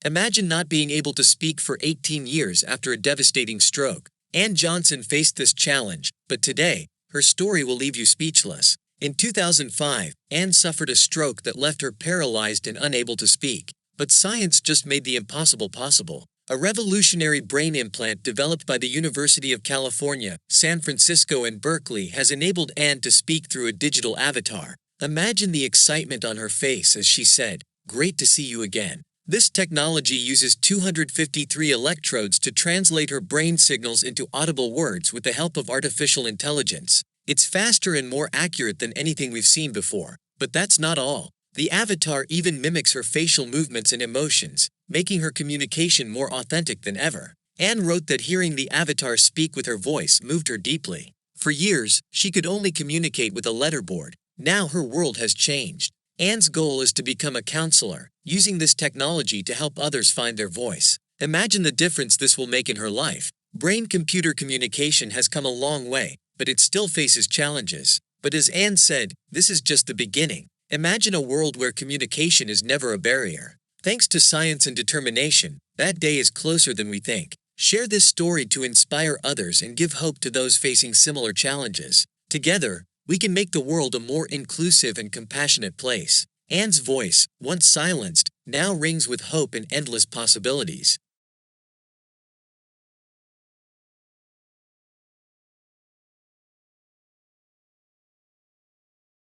Imagine not being able to speak for 18 years after a devastating stroke. Ann Johnson faced this challenge, but today, her story will leave you speechless. In 2005, Ann suffered a stroke that left her paralyzed and unable to speak. But science just made the impossible possible. A revolutionary brain implant developed by the University of California, San Francisco and Berkeley has enabled Ann to speak through a digital avatar. Imagine the excitement on her face as she said, "Great to see you again." This technology uses 253 electrodes to translate her brain signals into audible words with the help of artificial intelligence. It's faster and more accurate than anything we've seen before. But that's not all. The avatar even mimics her facial movements and emotions, making her communication more authentic than ever. Ann wrote that hearing the avatar speak with her voice moved her deeply. For years, she could only communicate with a letterboard. Now her world has changed. Ann's goal is to become a counselor, using this technology to help others find their voice. Imagine the difference this will make in her life. Brain-computer communication has come a long way, but it still faces challenges. But as Ann said, this is just the beginning. Imagine a world where communication is never a barrier. Thanks to science and determination, that day is closer than we think. Share this story to inspire others and give hope to those facing similar challenges. Together, we can make the world a more inclusive and compassionate place. Ann's voice, once silenced, now rings with hope and endless possibilities.